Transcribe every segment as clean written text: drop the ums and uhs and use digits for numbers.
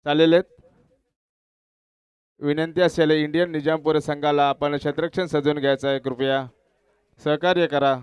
चालेल आहेत. विनंती असेल इंडियन निजामपूर संघाला आपण क्षेत्ररक्षण सजवून घ्यायचं आहे, कृपया सहकार्य करा.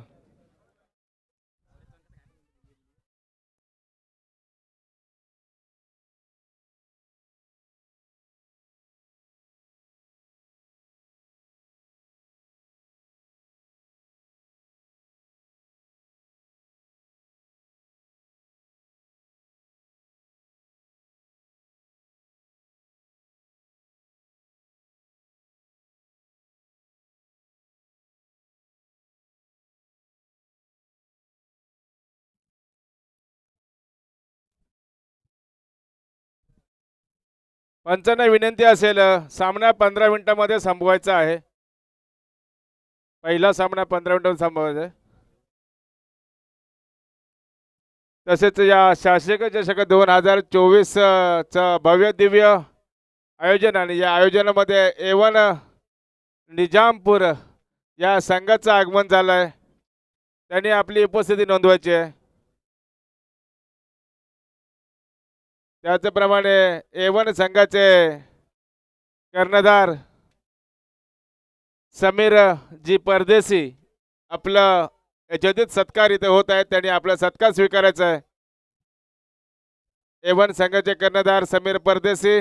पंचांना विनंती असेल सामना 15 मिनिटांमध्ये संपवायचा आहे. पहिला सामना 15 मिनिटांमध्ये संपवायचा आहे. तसेच या शासकीय चषक 2024 च भव्य दिव्य आयोजन आणि या आयोजनामध्ये A1 निजामपूर या संघाचं आगमन झालंय. त्यांनी आपली उपस्थिती नोंदवायची आहे. त्याचप्रमाणे A1 संघाचे कर्णधार समीर जी परदेसी आपलं यजोदित सत्कार इथे होत आहे, त्यांनी आपला सत्कार स्वीकारायचा आहे. A1 संघाचे कर्णधार समीर परदेसी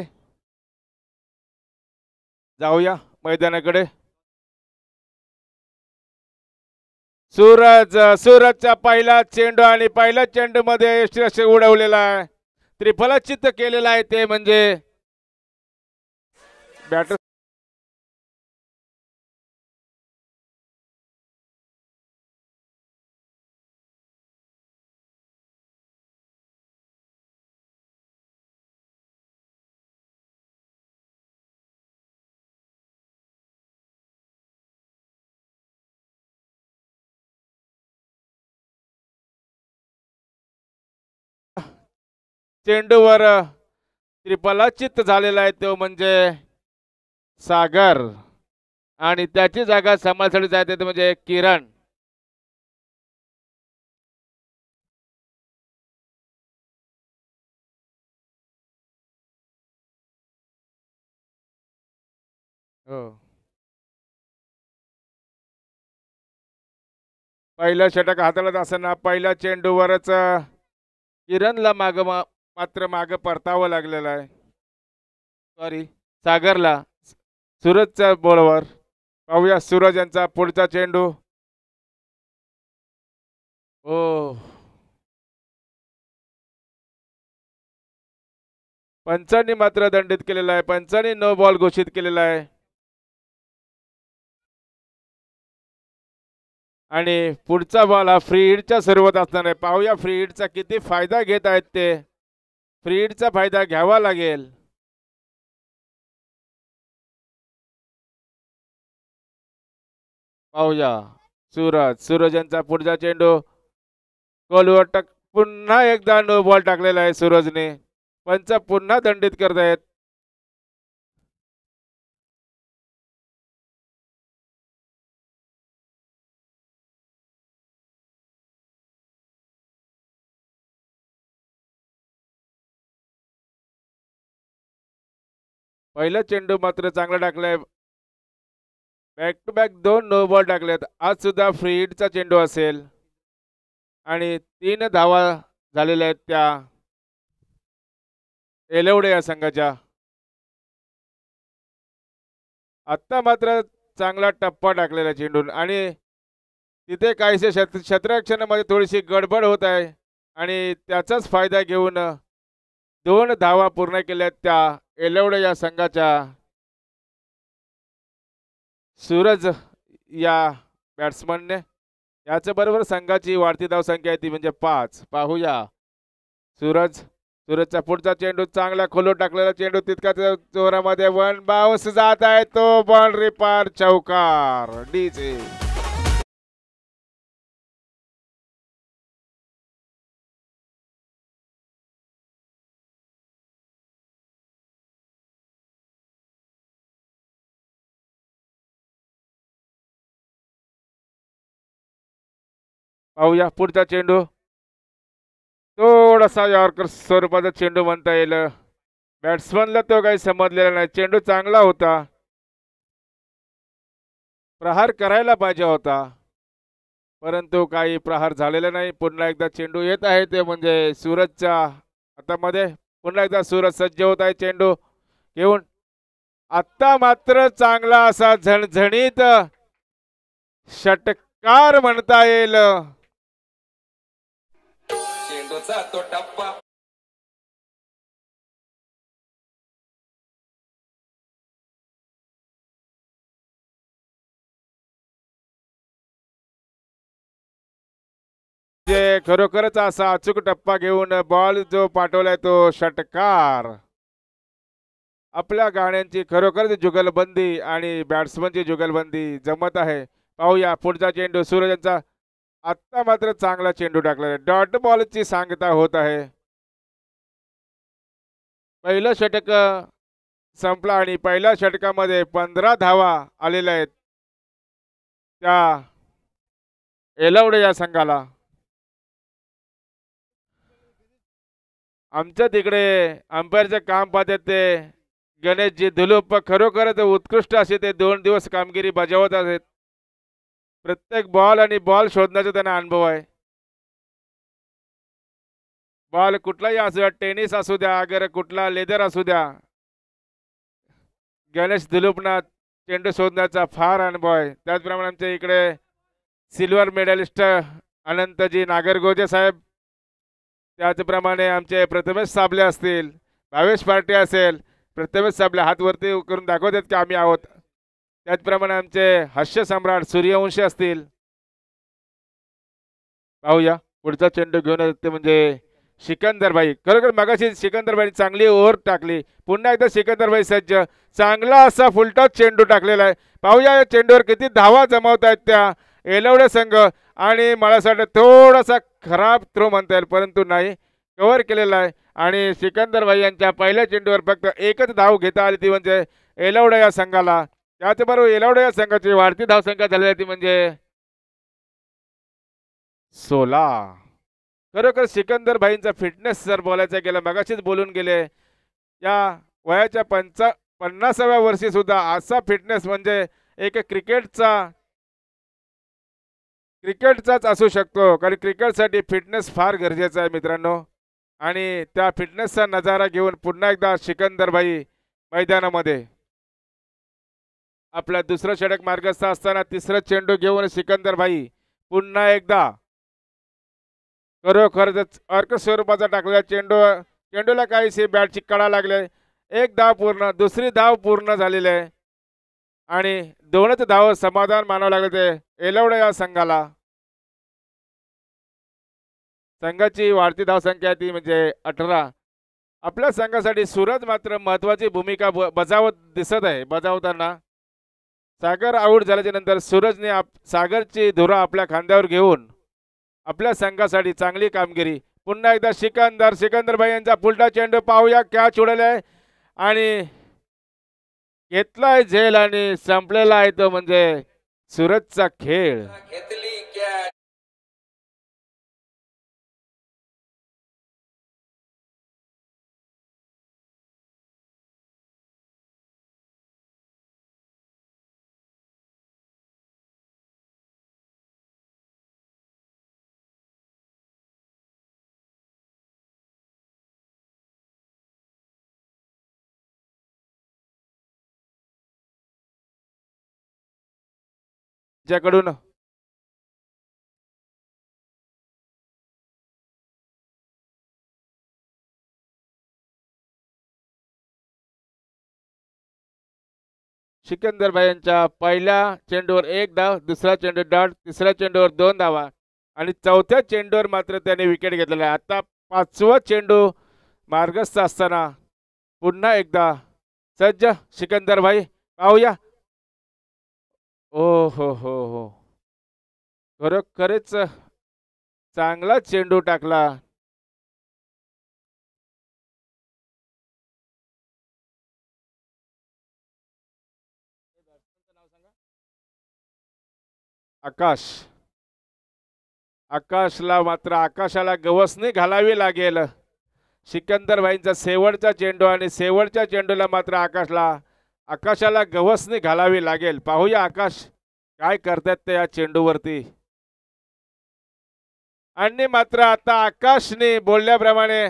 जाऊया मैदानाकडे. सूरजचा पहिला चेंडू आणि पहिल्या चेंडू मध्ये यष्टी उडवलेला आहे. त्रिफलचित केलेला आहे ते म्हणजे बॅटर चेंडूवर त्रिफलचित झालेला आहे तो म्हणजे सागर आणि त्याची जागा सांभाळण्यासाठी जायचे ते म्हणजे किरण. हो, पहिलं षटक हाताळत असताना पहिल्या चेंडूवरच किरणला मात्र माग परतावं लागलेलं आहे. सॉरी, सागरला. सूरजच्या बॉलवर पाहूया सूरज यांचा पुढचा चेंडू. ओ, पंचांनी मात्र दंडित केलेला आहे. पंचांनी नो बॉल घोषित केलेला आहे. आणि पुढचा बॉल हा फ्री हिटच्या स्वरूपात असणार आहे. पाहूया फ्री हिटचा किती फायदा घेत आहेत ते. फ्री हिटचा फायदा घ्यावा लागेल. पाहूया सूरज यांचा पुढचा चेंडू गोलवर पुन्हा एकदा नो बॉल टाकलेला आहे सूरजने. पंच पुन्हा दंडित करत आहेत. पहिला चेंडू मात्र चांगला टाकलाय. Back to back 2 no ball टाकलेत. आज सुद्धा फ्री हिटचा चेंडू असेल आणि 3 धावा झालेल्या आहेत त्या एलवडे या संघाच्या. आत्ता मात्र चांगला टप्पा टाकलेला चेंडून आणि तिथे काहीसे क्षेत्ररक्षणामध्ये थोडीशी गडबड होत आहे आणि त्याचाच फायदा घेऊन 2 धावा पूर्ण केल्यात त्या एलवडे या संघाच्या. सूरज या बॅट्समनने याच्याबरोबर संघाची वाढती धावसंख्या आहे ती म्हणजे 5. पाहूया सूरजचा पुढचा चेंडू चांगला खोलून टाकलेला चेंडू तितकाच जोरामध्ये वन बाउन्स जात आहे तो बाउंड्री पार चौकार. डीजे पाहूया पुढचा चेंडू. थोडासा यॉर्कर स्वरूपाचा चेंडू म्हणता येईल. बॅट्समनला तो काही समजलेला नाही. चेंडू चांगला होता, प्रहार करायला पाहिजे होता, परंतु काही प्रहार झालेला नाही. पुन्हा एकदा चेंडू येत आहे ते म्हणजे सूरजच्या हातामध्ये. पुन्हा एकदा सूरज सज्ज होत आहे चेंडू घेऊन. आता मात्र चांगला असा झणझणीत षटकार म्हणता येईल. चेंडूचा तो टप्पा जे खरोखरच असा अचूक टप्पा घेऊन बॉल जो पाठवलाय तो षटकार. आपल्या गाण्यांची खरोखरच जुगलबंदी आणि बॅट्समनची जुगलबंदी जमत आहे. पाहूया पुढचा चेंडू सूरज यांचा. आत्ता मात्र चांगला चेंडू टाकला. डॉट बॉलची सांगता होत आहे. पहिलं षटक संपला आणि पहिल्या षटकामध्ये 15 धावा आलेल्या आहेत त्या एलवडे या संघाला. आमच्या तिकडे अंपायरचे काम पाहतात ते गणेशजी धुलुप. खरोखरच उत्कृष्ट असे ते 2 दिवस कामगिरी बजावत आहेत. प्रत्येक बॉल आणि बॉल शोधण्याचा त्यांना अनुभव आहे. बॉल कुठलाही असू द्या, टेनिस असू द्या, अगर कुठला लेदर असू द्या, गणेश धुलुपना चेंडू शोधण्याचा फार अनुभव आहे. त्याचप्रमाणे आमच्या इकडे सिल्वर मेडलिस्ट अनंतजी नागरगोजे साहेब, त्याचप्रमाणे आमचे प्रथमेश साबले असतील, भावेश पार्टी असेल. प्रथमेश साबले हात वरती करून दाखवतात की आम्ही आहोत. त्याचप्रमाणे आमचे हास्य सम्राट सूर्यवंशी असतील. पाहूया पुढचा चेंडू घेऊन येते म्हणजे सिकंदरबाई. खरोखर मगाशी सिकंदरबाई चांगली ओव्हर टाकली. पुन्हा एकदा सिकंदरबाई सज्ज. चांगला असा फुलटॉस चेंडू टाकलेला आहे. पाहूया या चेंडूवर किती धावा जमावत आहेत त्या एलवडे संघ. आणि मला असं वाटतं थोडासा खराब थ्रो म्हणता येईल, परंतु नाही, कव्हर केलेला आहे. आणि सिकंदरबाई यांच्या पहिल्या चेंडूवर फक्त एकच धाव घेता आली, ती म्हणजे एलवडे या संघाला. त्याचबरोबर एलवडे या संघाची वाढती धावसंख्या झालेली ती म्हणजे 16. खरोखर सिकंदरबाईंचा फिटनेस जर बोलायचं गेलं, मगाशीच बोलून गेले, या वयाच्या 50व्या वर्षी सुद्धा असा फिटनेस म्हणजे एक क्रिकेटचाच असू शकतो. कारण क्रिकेटसाठी फिटनेस फार गरजेचा आहे मित्रांनो. आणि त्या फिटनेसचा नजारा घेऊन पुन्हा एकदा सिकंदरबाई मैदानामध्ये. आपला दुसरं षटक मार्गस्थ असताना तिसरं चेंडू घेऊन सिकंदरबाई पुन्हा एकदा खरोखरच अर्क स्वरूपाचा टाकलेला चेंडूला काहीशी बॅटची कडा लागले. एक धाव पूर्ण, दुसरी धाव पूर्ण झालेली आहे आणि 2च धाव समाधान मानावं लागले ते एलवडे या संघाला. संघाची वाढती धावसंख्या ती म्हणजे 18. आपल्या संघासाठी सूरज मात्र महत्वाची भूमिका बजावताना सागर आऊट झाल्याच्या नंतर सूरजने सागरची धुरा आपल्या खांद्यावर घेऊन आपल्या संघासाठी चांगली कामगिरी. पुन्हा एकदा सिकंदरबाई यांचा पुलटा चेंडू. पाहूया कॅच उडवलाय आणि घेतलाय झेल आणि संपलेला आहे तो म्हणजे सूरजचा खेळ. घेतली कॅच. ज्याकडून सिकंदरबाई यांच्या पहिल्या चेंडूवर 1 धाव, दुसरा चेंडू डॉट, तिसऱ्या चेंडूवर 2 धावा आणि चौथ्या चेंडूवर मात्र त्याने विकेट घेतलेला आहे. आता 5वा चेंडू मार्गस्थ असताना पुन्हा एकदा सज्ज सिकंदरबाई. पाहूया. ओ हो, खरोखरच चांगला चेंडू टाकला. आकाशला मात्र आकाशाला गवसणी घालावी लागेल. सिकंदरबाईंचा शेवटचा चेंडू आणि शेवटच्या चेंडूला मात्र आकाशाला गवसणी घालावी लागेल. पाहूया आकाश काय करतात ते या चेंडूवरती. आणि मात्र आता आकाशने बोलल्याप्रमाणे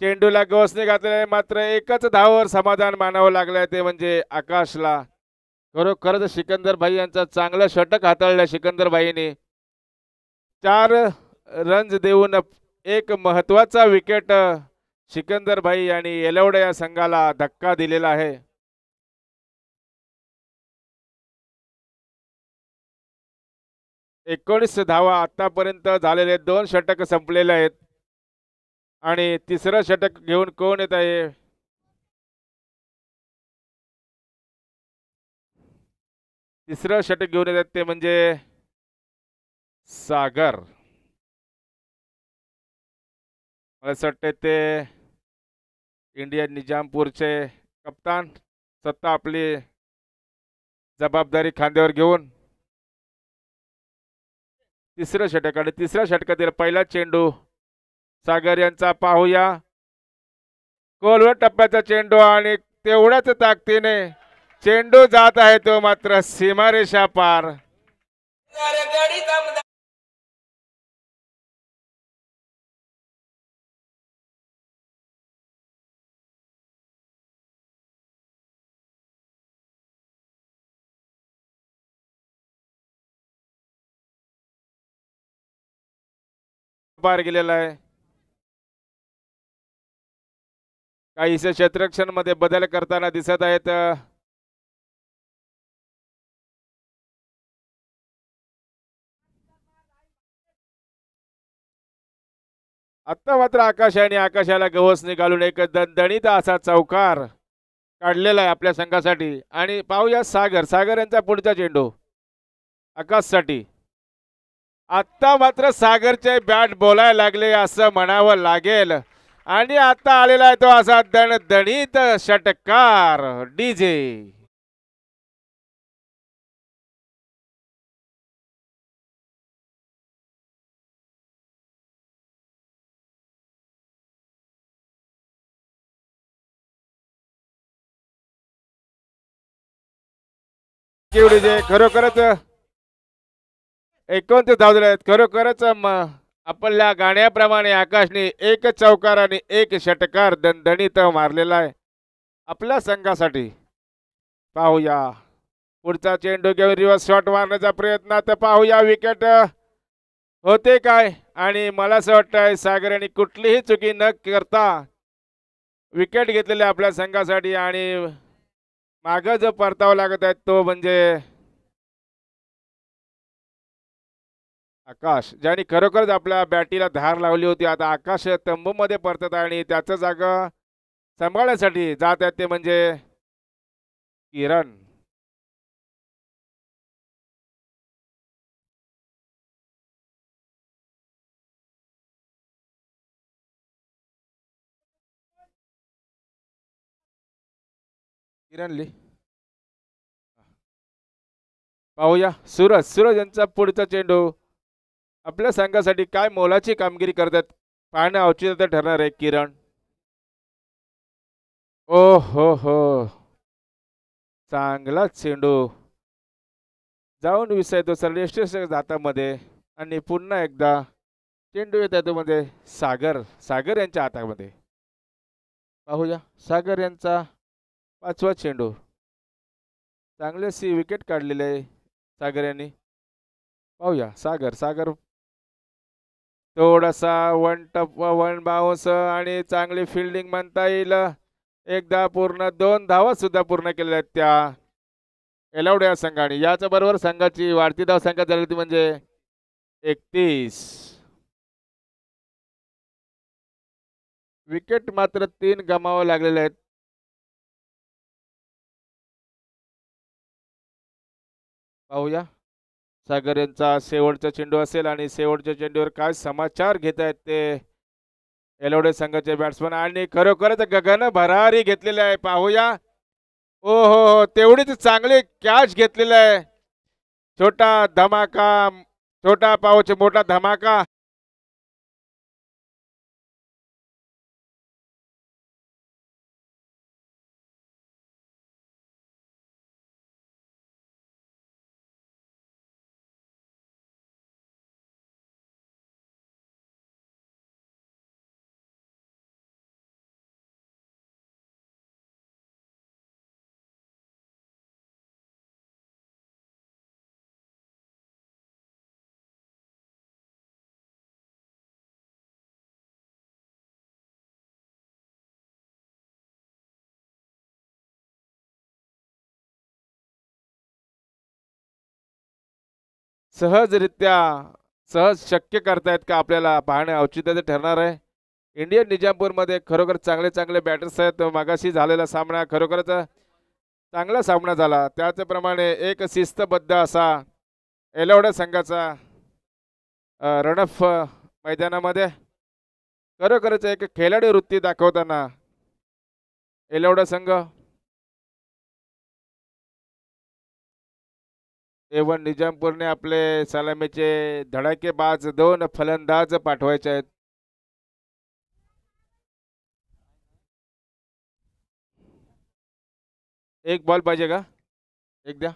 चेंडूला गवसणी घातले. मात्र एकच धावावर समाधान मानावं लागलंय ते म्हणजे आकाशला. खरोखरच सिकंदरबाई यांचा चांगलं षटक हाताळलं सिकंदरबाईंनी. 4 रन्स देऊन एक महत्वाचा विकेट सिकंदरबाई आणि येलवडे या संघाला धक्का दिलेला आहे. एकोणीस धावा आतापर्यंत झालेले 2 षटक संपलेले आहेत आणि तिसरं षटक घेऊन कोण येत आहे. तिसरं षटक घेऊन येतात ते म्हणजे सागर. मला असं वाटतं ते इंडियन निजामपूरचे कप्तान सत्ता आपली जबाबदारी खांद्यावर घेऊन तिसरं षटक आणि तिसऱ्या षटकातील पहिला चेंडू सागर यांचा. पाहूया खोलवर टप्प्याचा चेंडू आणि तेवढ्याच ताकदीने चेंडू जात आहे तो मात्र सीमारेषा पार. गाडी थांबदा पार गेलेला आहे. काहीसे क्षेत्ररक्षण मध्ये बदल करताना दिसत आहेत. आता मात्र आकाशाला गवसणी घालून एक दणदणीत असा चौकार काढलेला आहे आपल्या संघासाठी. आणि पाहूया सागर यांचा पुढचा चेंडू आकाशसाठी. आता मात्र सागरचे बॅट बोलायला लागले असं म्हणावं लागेल. आणि आता आलेला आहे तो असा दणदणीत षटकार डीजे. डीजे खरोखरच 29 धावले आहेत. खरोखरच आपल्या गाण्याप्रमाणे आकाशने एक चौकार आणि एक षटकार दणदणीत मारलेला आहे आपल्या संघासाठी. पाहूया पुढचा चेंडू घेऊन रिव्हर्स शॉट मारण्याचा प्रयत्न. तर पाहूया विकेट होते काय. आणि मला असं वाटतंय सागर यांनी कुठलीही चुकी न करता विकेट घेतलेले आपल्या संघासाठी. आणि मागं जो परतावा लागत आहे तो म्हणजे आकाश, ज्याने खरोखरच आपल्या बॅटीला धार लावली होती. आता आकाश तंबूमध्ये परतत आहे आणि त्याचं जागा सांभाळण्यासाठी जात आहेत ते म्हणजे किरण. किरण पाहूया सूरज यांचा पुढचा चेंडू आपल्या संघासाठी काय मोलाची कामगिरी करतात पाहणं औचित्य ठरणार आहे. किरण ओ हो चांगला चेंडू जाऊन विसरतो सर्वश्रेष्ठ हातामध्ये. आणि पुन्हा एकदा चेंडू येत आहे मध्ये सागर यांच्या हातामध्ये. पाहूया सागर यांचा 5वा चेंडू. चांगलेशी विकेट काढलेले आहे सागर यांनी. पाहूया सागर थोडासा वन बाउन्स आणि चांगली फिल्डिंग म्हणता येईल. एकदा पूर्ण 2 धावा सुद्धा पूर्ण केलेल्या आहेत त्या येलवडे संघाने. याच बरोबर संघाची वाढती धाव संख्या झाली ती म्हणजे 31. विकेट मात्र 3 गमावे लागलेले आहेत. पाहूया सागर यांचा शेवटचा चेंडू असेल आणि शेवटच्या चेंडूवर काय समाचार घेत आहेत ते येलवडे संघाचे बॅट्समन. आणि खरोखरच गगन भरारी घेतलेले आहे. पाहूया ओ हो तेवढीच चांगली कॅच घेतलेला आहे. छोटा पाऊच मोठा धमाका. सहजरित्या सहज शक्य करतायत का आपल्याला पाहणे औचित्याचं ठरणार आहे. इंडियन निजामपूरमध्ये खरोखर चांगले चांगले बॅटर्स आहेत. मागाशी झालेला सामना खरोखरच चांगला सामना झाला. त्याचप्रमाणे एक शिस्तबद्ध असा एलवडा संघाचा रणफ मैदानामध्ये खरोखरच एक खेळाडू वृत्ती दाखवताना एलवडा संघ एवन निजामपूरने आपले सलामीचे धडाकेबाज 2 फलंदाज पाठवायचे आहेत. एक बॉल पाहिजे का? एक द्या.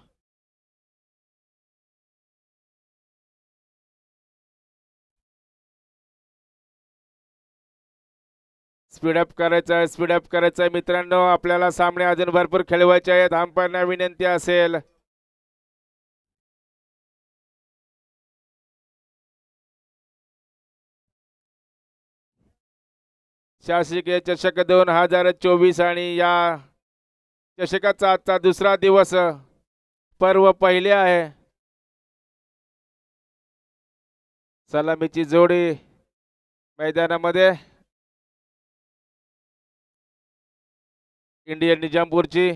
स्पीडअप करायचं आहे मित्रांनो. आपल्याला सामने अजून भरपूर खेळवायचे आहेत. अंपायरना विनंती असेल शासकीय चषक 2024 आणि या चषकाचा आजचा दुसरा दिवस पर्व पहिले आहे. सलामीची जोडी मैदानामध्ये इंडियन निजामपूरची.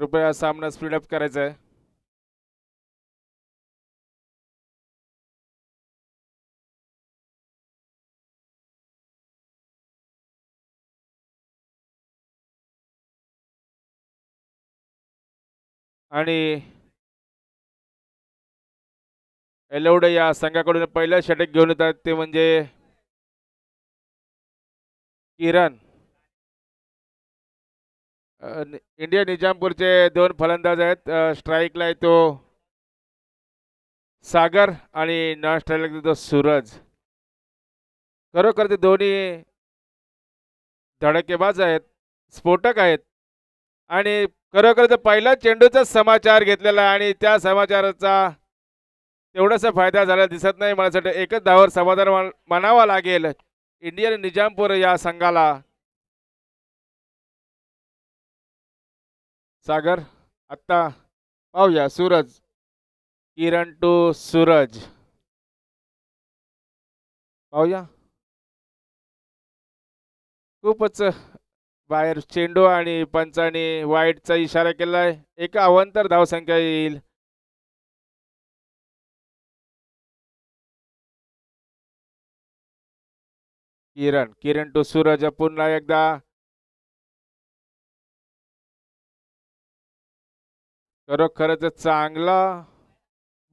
कृपया सामना स्पीडअप करायचा आहे. आणि एलवडे या संघाकडून पहिलं षटक घेऊन येतात ते म्हणजे किरण. इंडिया निजामपूरचे 2 फलंदाज आहेत. स्ट्राईकला येतो सागर आणि नॉन स्ट्राईकला येतो सूरज. खरोखर ते दोन्ही धडकेबाज आहेत, स्फोटक आहेत. आणि खरोखर पहिला चेंडूचा समाचार घेतलेला आहे आणि त्या समाचाराचा तेवढासा फायदा झाला दिसत नाही. मला वाटतं एकच धावावर समाधान मानावा लागेल इंडियन निजामपूर या संघाला. सागर आत्ता पाहूया. सूरज, किरण टू सूरज पाहूया. खूपच बाहेर चेंडू आणि पंचाने वाईटचा इशारा केलाय. एक अवांतर धावसंख्या येईल. किरण टू सूरज पुन्हा एकदा. खरोखरच चांगला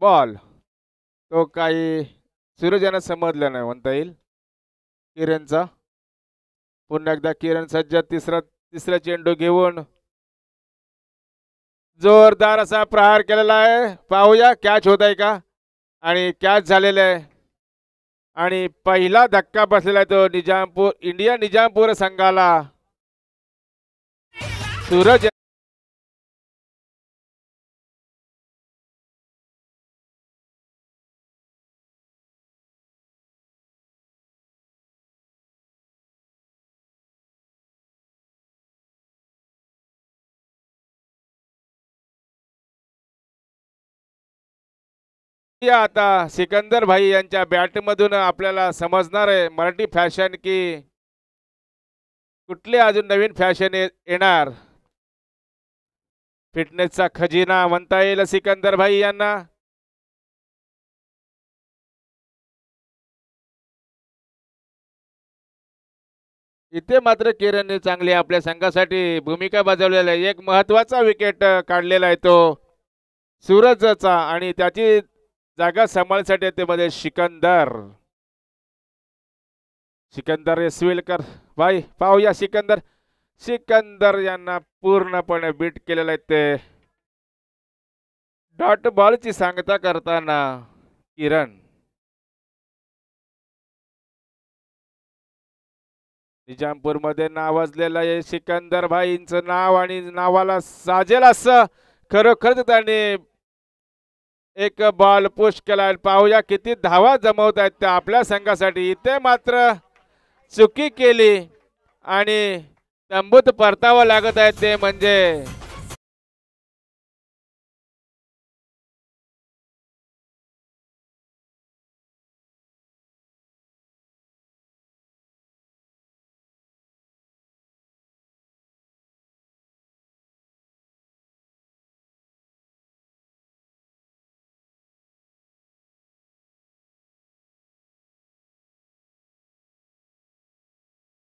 बॉल. तो काही सूरज यांना समजला नाही म्हणता येईल. किरणचा पुन्हा एकदा किरण सज्ज. तिसरा चेंडू घेऊन जोरदार असा प्रहार केलेला आहे. पाहूया कॅच होत आहे का. आणि कॅच झालेला आहे. आणि पहिला धक्का बसलेला आहे तो इंडिया निजामपूर संघाला. सूरज आता सिकंदर भाई यांच्या बॅटमधून आपल्याला समजणार आहे मराठी फॅशन की कुठले अजून नवीन फॅशन येणार. फिटनेसचा खजिना म्हणता येईल सिकंदर भाई यांना. इथे मात्र किरणने चांगली आपल्या संघासाठी भूमिका बजावलेली आहे. एक महत्वाचा विकेट काढलेला आहे तो सूरजचा आणि त्याची जागा सांभाळण्यासाठी ते मध्ये सिकंदर यशवेलकर भाई. पाहूया सिकंदर यांना पूर्णपणे बीट केलेलं आहे ते डॉट बॉलची सांगता करताना. किरण निजामपूरमध्ये नावाजलेलं आहे सिकंदर भाईंचं नाव आणि नावाला साजेल असं खरोखरच त्यांनी एक बॉल पुश केला. पाहूया किती धावा जमवत आहेत त्या आपल्या संघासाठी. इथे मात्र चुकी केली आणि तंबूत परतावं लागत आहे ते म्हणजे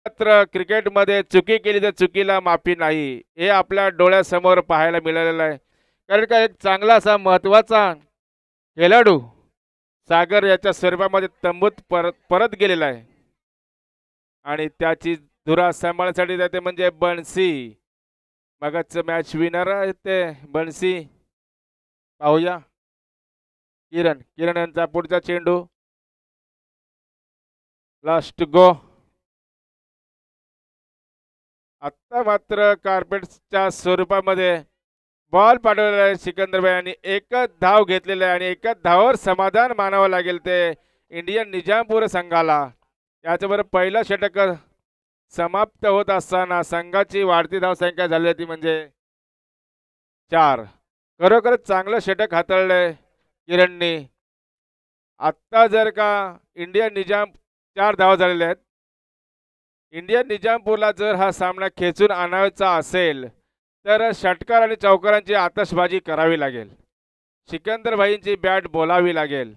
मात्र क्रिकेटमध्ये चुकी केली तर चुकीला माफी नाही हे आपल्या डोळ्यासमोर पाहायला मिळालेलं आहे. कारण का एक चांगला असा महत्वाचा खेळाडू सागर याच्या स्वरूपामध्ये तंबूत परत गेलेला आहे आणि त्याची धुरा सांभाळण्यासाठी जाते म्हणजे बन्सी. मगच मॅच विनर आहे ते बन्सी. पाहूया किरण किरण यांचा पुढचा चेंडू लास्ट गो. आत्ता मात्र कार्पेटच्या स्वरूपामध्ये बॉल पाठवलेला आहे सिकंदर भाई आणि एकच धाव घेतलेला आहे आणि एकच धावावर समाधान मानावं लागेल ते इंडियन निजामपूर संघाला. याच्याबरोबर पहिला षटक समाप्त होत असताना संघाची वाढती धावसंख्या झाली होती म्हणजे 4. खरोखरच चांगलं षटक हाताळलंय किरणनी. आत्ता जर का इंडियन निजाम 4 धावा झालेल्या आहेत. इंडियन निजामपूरला जर हा सामना खेचून आणायचा असेल तर षटकार आणि चौकारांची आतषबाजी करावी लागेल. सिकंदर भाईंची बॅट बोलावी लागेल.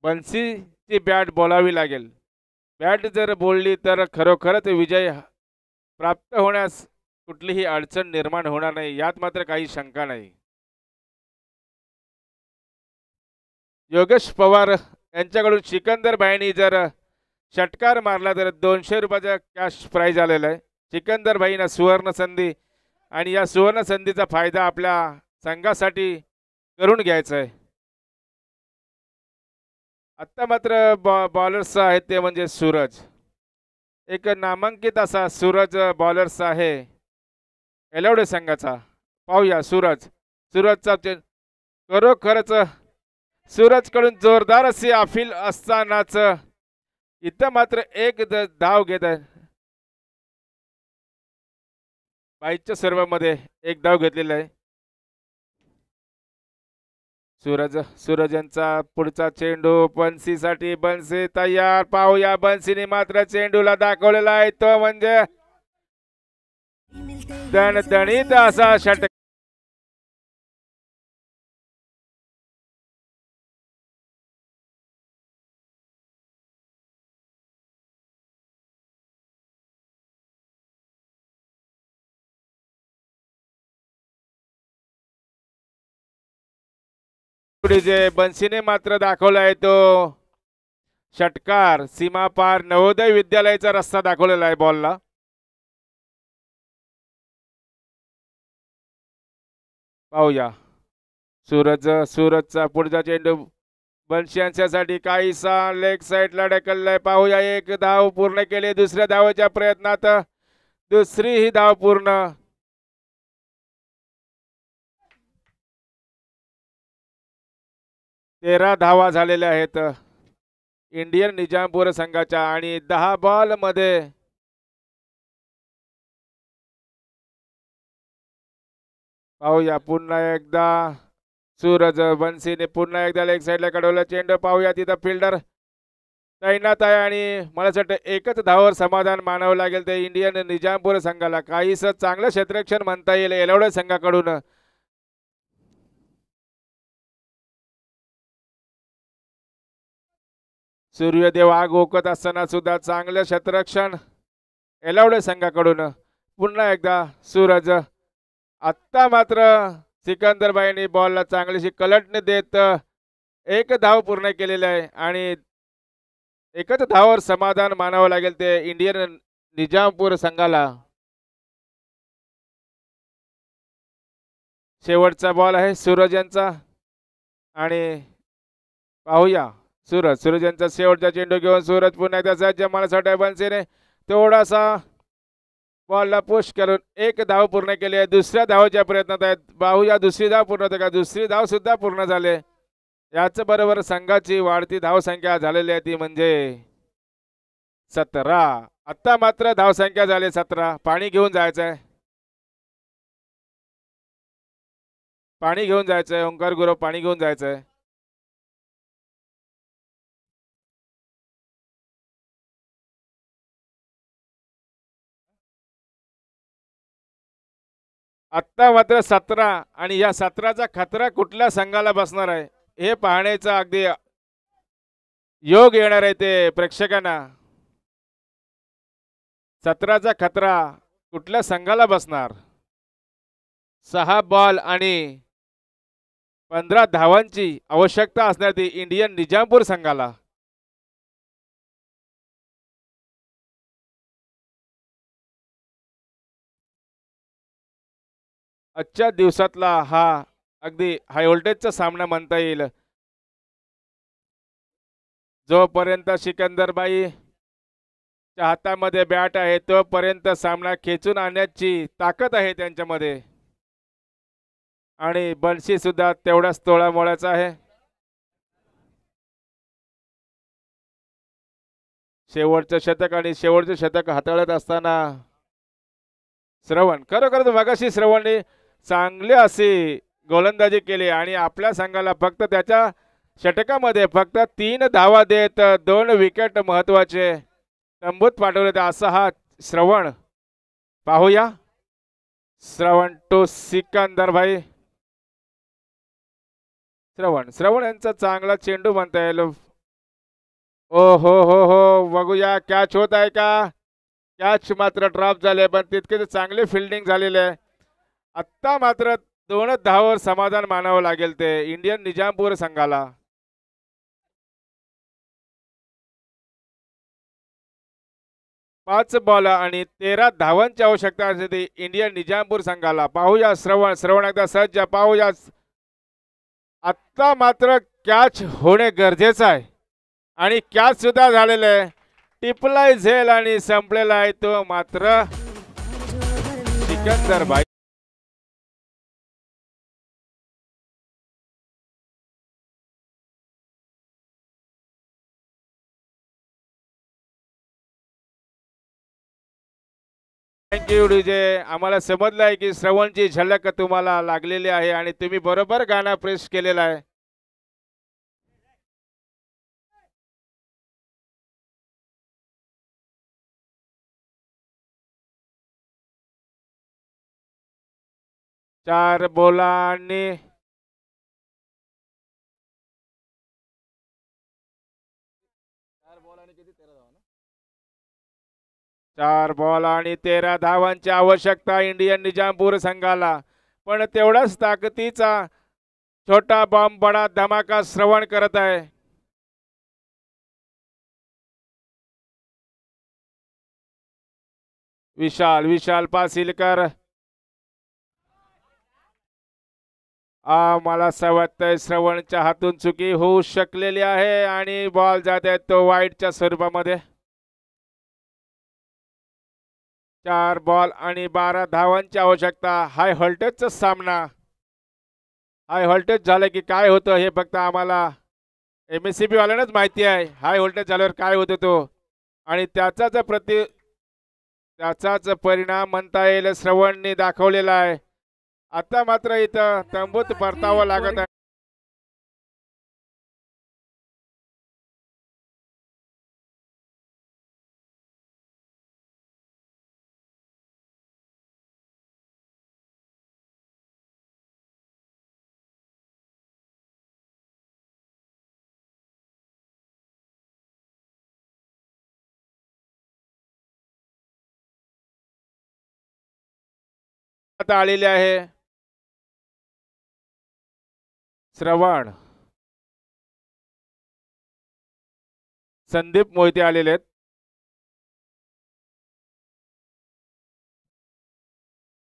बन्सीची बॅट बोलावी लागेल. बॅट जर बोलली तर खरोखरच विजय प्राप्त होण्यास कुठलीही अडचण निर्माण होणार नाही यात मात्र काही शंका नाही. योगेश पवार यांच्याकडून सिकंदर भाईंनी जर षटकार मारला तर 200 रुपयाचा कॅश प्राइज आलेला आहे. सिकंदर भाईंना सुवर्ण संधी आणि या सुवर्ण संधीचा फायदा आपल्या संघासाठी करून घ्यायचा आहे. आत्ता मात्र बॉलर्स आहेत ते म्हणजे सूरज. एक नामांकित असा सूरज बॉलर्स आहे एलवडे संघाचा. पाहूया सूरजचा खरोखरच सूरजकडून जोरदार अशी अपील असतानाच इथं मात्र एक धाव घेत आहे. बाईच्या सर्वांमध्ये एक धाव घेतलेला आहे. सूरज यांचा पुढचा चेंडू बन्सीसाठी. बन्सी तयार. पाहूया बन्सीने मात्र चेंडूला दाखवलेला आहे तो म्हणजे दणदणीत असा षटक. जे बन्सीने मात्र दाखवला आहे तो षटकार सीमा पार नवोदय विद्यालयाचा रस्ता दाखवलेला आहे बॉलला. पाहूया सूरजचा पुढचा चेंडू बन्सी यांच्यासाठी काहीसा लेग साईडला ढकललाय. पाहूया एक धाव पूर्ण केली. दुसऱ्या धावेच्या प्रयत्नात दुसरी ही धाव पूर्ण. तेरा धावा झालेल्या आहेत इंडियन निजामपूर संघाच्या आणि 10 बॉल मध्ये पाहूया पुन्हा एकदा सूरज बन्सीने पुन्हा एकदा लेग साईडला कडवलं चेंडू. पाहूया तिथं फिल्डर तैनात आहे आणि मला असं वाटतं एकच धावावर समाधान मानावं लागेल ते इंडियन निजामपूर संघाला. काहीसं चांगलं क्षेत्ररक्षण म्हणता येईल एवढ्या संघाकडून. सूर्यदेव आग ओकत असताना सुद्धा चांगलं क्षेत्ररक्षण एलवडे संघाकडून. पुन्हा एकदा सूरज. आत्ता मात्र सिकंदर भाईंनी बॉलला चांगलीशी कलटणी देत एक धाव पूर्ण केलेली आहे आणि एकच धावावर समाधान मानावं लागेल ते इंडियन निजामपूर संघाला. शेवटचा बॉल आहे सूरज यांचा आणि पाहूया सूरज यांचा शेवटचा चेंडू घेऊन सूरज पुन्हा एकदा सज्ज. मला बन्सीने थोडासा बॉलला पुश करून एक धाव पूर्ण केली आहे. दुसऱ्या धावाच्या प्रयत्नात आहेत. पाहूया दुसरी धाव पूर्ण होते का. दुसरी धाव सुद्धा पूर्ण झाले. याच बरोबर संघाची वाढती धावसंख्या झालेली आहे ती म्हणजे 17. आता मात्र धावसंख्या झाली 17. पाणी घेऊन जायचंय. पाणी घेऊन जायचंय. ओंकार गुरव पाणी घेऊन जायचंय. आत्ता मात्र 17 आणि या 17चा खतरा कुठल्या संघाला बसणार आहे हे पाहण्याचा अगदी योग येणार आहे ते प्रेक्षकांना. 17चा खतरा कुठल्या संघाला बसणार. 6 बॉल आणि 15 धावांची आवश्यकता असणार ती इंडियन निजामपूर संघाला. आजच्या दिवसातला हा अगदी हाय व्होल्टेजचा सामना म्हणता येईल. जोपर्यंत सिकंदरबाई च्या हातामध्ये बॅट आहे तोपर्यंत सामना खेचून आणण्याची ताकद आहे त्यांच्यामध्ये. आणि बंशी सुद्धा तेवढाच तोळामोळाचा आहे. शेवटचं शतक आणि शेवटचं शतक हाताळत असताना श्रवण खरोखर मगाशी श्रवणने चांगली अशी गोलंदाजी केली आणि आपल्या संघाला फक्त त्याच्या षटकामध्ये फक्त 3 धावा देत 2 विकेट महत्वाचे तंबूत पाठवले. असा हा श्रवण. पाहूया श्रवण टू सिकंदर भाई. श्रवण यांचा चांगला चेंडू म्हणता येईल. ओ हो बघूया कॅच होत आहे का. कॅच मात्र ड्रॉप झाले पण तितके चांगले फिल्डिंग झालेले आहे. आत्ता मात्र 2 धावावर समाधान मानावं लागेल ते इंडियन निजामपूर संघाला. पाच बॉल आणि 13 धावांची आवश्यकता असते इंडियन निजामपूर संघाला. पाहूया श्रवण एकदा सज्ज. पाहूया आत्ता मात्र कॅच होणे गरजेचं आहे आणि कॅच सुद्धा झालेलं आहे. टिपलाय झेल आणि संपलेला आहे तो मात्र सिकंदर भाई. Thank you DJ. आम्हाला समजलं आहे की श्रवणची झलक तुम्हाला लागलेली आहे आणि तुम्ही बरोबर गाणं प्रेस केलेला आहे. चार बोलांनी 4 बॉल आणि 13 धावांची आवश्यकता इंडियन निजामपूर संघाला. पण तेवढाच ताकदीचा छोटा बॉम्ब बडा धमाका श्रवण करत आहे. विशाल पासिलकर. मला असं वाटतंय श्रवणच्या हातून चुकी होऊ शकलेली आहे आणि बॉल जात आहे तो वाईटच्या स्वरूपामध्ये. 4 बॉल आणि 12 धावांची आवश्यकता. हाय व्होल्टेजचा सामना. हाय व्होल्टेज झालं की काय होतं हे फक्त आम्हाला MSCB वाल्यांनाच माहिती आहे. हाय व्होल्टेज झाल्यावर काय होतं तो आणि त्याचाच परिणाम म्हणता येईल श्रवणने दाखवलेला आहे. आता मात्र इथं तंबूत परतावं लागत आहे. आता आलेले आहे श्रवण. संदीप मोहिते आलेले आहेत.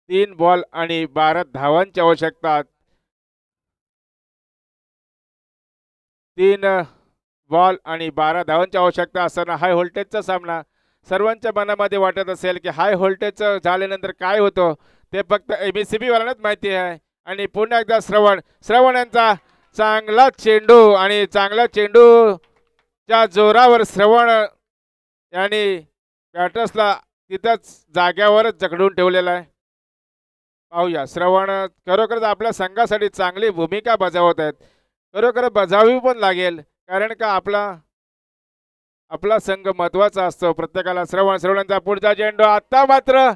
तीन बॉल आणि 12 धावांची आवश्यकता. 3 बॉल आणि 12 धावांची आवश्यकता असताना हाय व्होल्टेजचा सामना. सर्वांच्या मनामध्ये वाटत असेल की हाय व्होल्टेज झाल्यानंतर काय होतं ते फक्त एबीसीबी वाल्यांनाच माहिती आहे. आणि पुन्हा एकदा श्रवण यांचा चांगला चेंडू आणि चांगला चेंडूच्या जोरावर श्रवण यांनी बॅटर्सला तिथंच जाग्यावरच जखडून ठेवलेला आहे. पाहूया श्रवण खरोखरच आपल्या संघासाठी चांगली भूमिका बजावत आहेत. खरोखर बजावी पण लागेल कारण का आपला संघ महत्वाचा असतो प्रत्येकाला. श्रवणांचा पुढचा चेंडू आता मात्र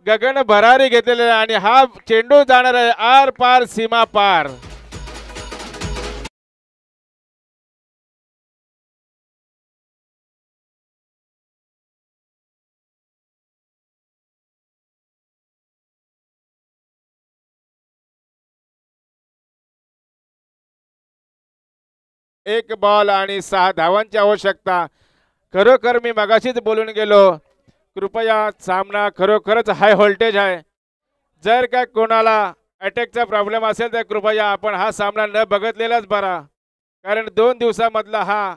गगन भरारी घेतलेला आहे आणि हा चेंडू जाणार आहे आर पार सीमा पार. एक बॉल आणि 6 धावांची आवश्यकता. खरोखर मी मगाशीच बोलून गेलो कृपया सामना खरोखरच हाय व्होल्टेज आहे. जर काय कोणाला अटॅकचा प्रॉब्लेम असेल तर कृपया आपण हा सामना न बघितलेलाच बरा. कारण 2 दिवसामधला हा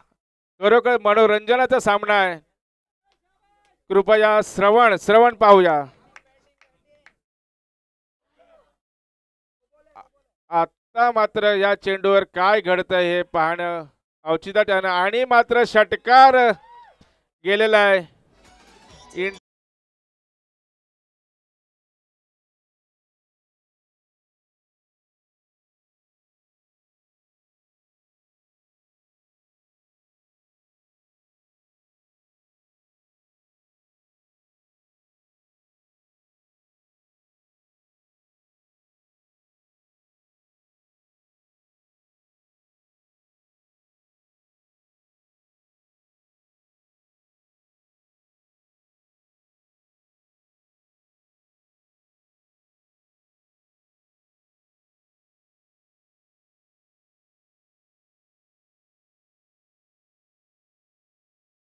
खरोखर मनोरंजनाचा सामना आहे. कृपया श्रवण पाहूया. आता मात्र या चेंडूवर काय घडतंय हे पाहणं औचित्यानं आणि मात्र षटकार गेलेला आहे.